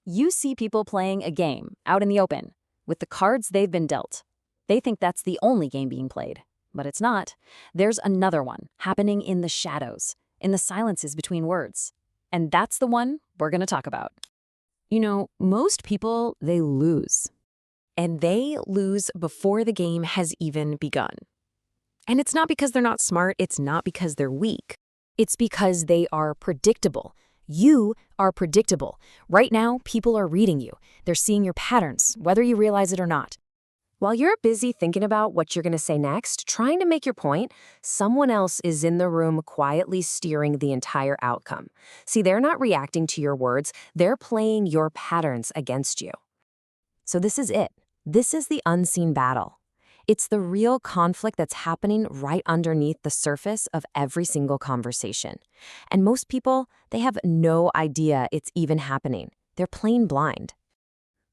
You see people playing a game out in the open with the cards they've been dealt. They think that's the only game being played, but it's not. There's another one happening in the shadows, in the silences between words. And that's the one we're going to talk about. Most people, they lose. And they lose before the game has even begun. And it's not because they're not smart, it's not because they're weak. It's because they are predictable. You are predictable. Right now, people are reading you. They're seeing your patterns, whether you realize it or not. While you're busy thinking about what you're going to say next, trying to make your point, someone else is in the room quietly steering the entire outcome. See, they're not reacting to your words, they're playing your patterns against you. So this is it. This is the unseen battle. It's the real conflict that's happening right underneath the surface of every single conversation. And most people, they have no idea it's even happening. They're plain blind.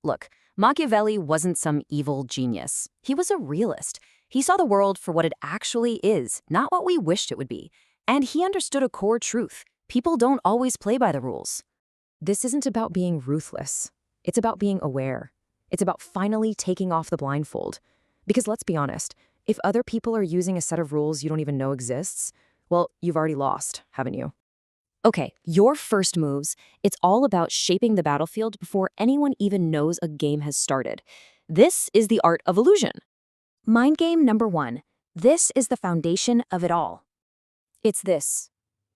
Look, Machiavelli wasn't some evil genius. He was a realist. He saw the world for what it actually is, not what we wished it would be. And he understood a core truth. People don't always play by the rules. This isn't about being ruthless. It's about being aware. It's about finally taking off the blindfold. Because let's be honest, if other people are using a set of rules you don't even know exists, well, you've already lost, haven't you? Okay, your first moves, it's all about shaping the battlefield before anyone even knows a game has started. This is the art of illusion. Mind game number 1. This is the foundation of it all. It's this.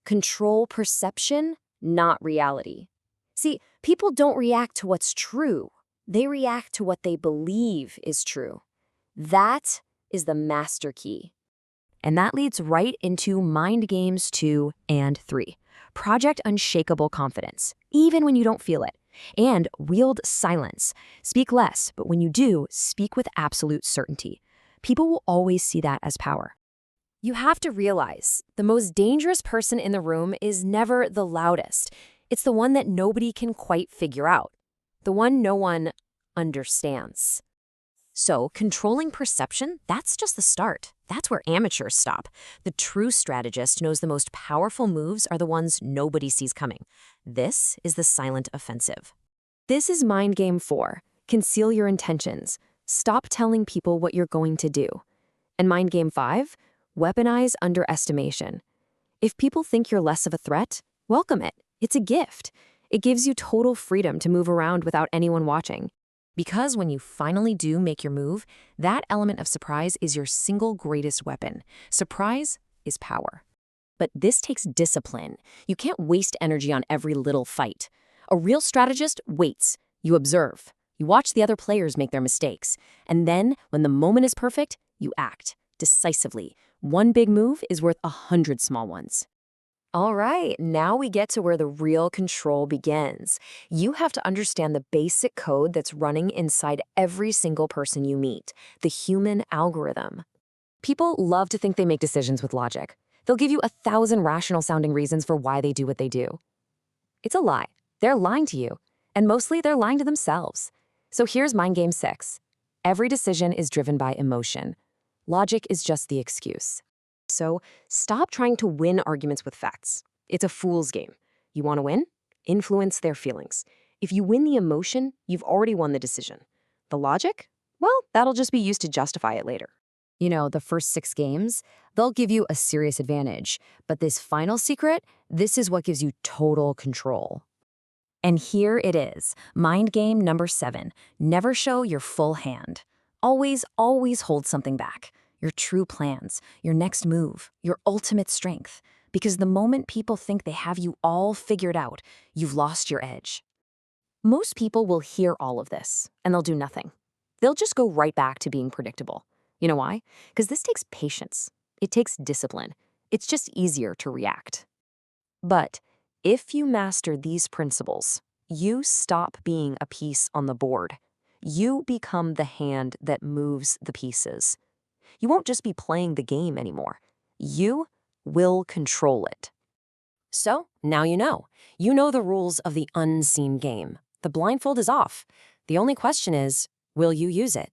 Control perception, not reality. See, people don't react to what's true. They react to what they believe is true. That is the master key. And that leads right into mind games 2 and 3. Project unshakable confidence, even when you don't feel it. And wield silence. Speak less, but when you do, speak with absolute certainty. People will always see that as power. You have to realize the most dangerous person in the room is never the loudest. It's the one that nobody can quite figure out. The one no one understands. So, controlling perception, that's just the start. That's where amateurs stop. The true strategist knows the most powerful moves are the ones nobody sees coming. This is the silent offensive. This is mind game 4. Conceal your intentions. Stop telling people what you're going to do. And mind game 5. Weaponize underestimation. If people think you're less of a threat, welcome it. It's a gift. It gives you total freedom to move around without anyone watching. Because when you finally do make your move, that element of surprise is your single greatest weapon. Surprise is power. But this takes discipline. You can't waste energy on every little fight. A real strategist waits. You observe. You watch the other players make their mistakes. And then, when the moment is perfect, you act decisively. One big move is worth 100 small ones. All right, now we get to where the real control begins. You have to understand the basic code that's running inside every single person you meet, the human algorithm. People love to think they make decisions with logic. They'll give you 1,000 rational-sounding reasons for why they do what they do. It's a lie. They're lying to you, and mostly they're lying to themselves. So here's mind game 6. Every decision is driven by emotion. Logic is just the excuse. So stop trying to win arguments with facts. It's a fool's game. You want to win? Influence their feelings. If you win the emotion, you've already won the decision. The logic? Well, that'll just be used to justify it later. The first 6 games, they'll give you a serious advantage. But this final secret, this is what gives you total control. And here it is, mind game number 7. Never show your full hand. Always, always hold something back. Your true plans, your next move, your ultimate strength. Because the moment people think they have you all figured out, you've lost your edge. Most people will hear all of this, and they'll do nothing. They'll just go right back to being predictable. You know why? Because this takes patience. It takes discipline. It's just easier to react. But if you master these principles, you stop being a piece on the board. You become the hand that moves the pieces. You won't just be playing the game anymore. You will control it. So, now you know. You know the rules of the unseen game. The blindfold is off. The only question is, will you use it?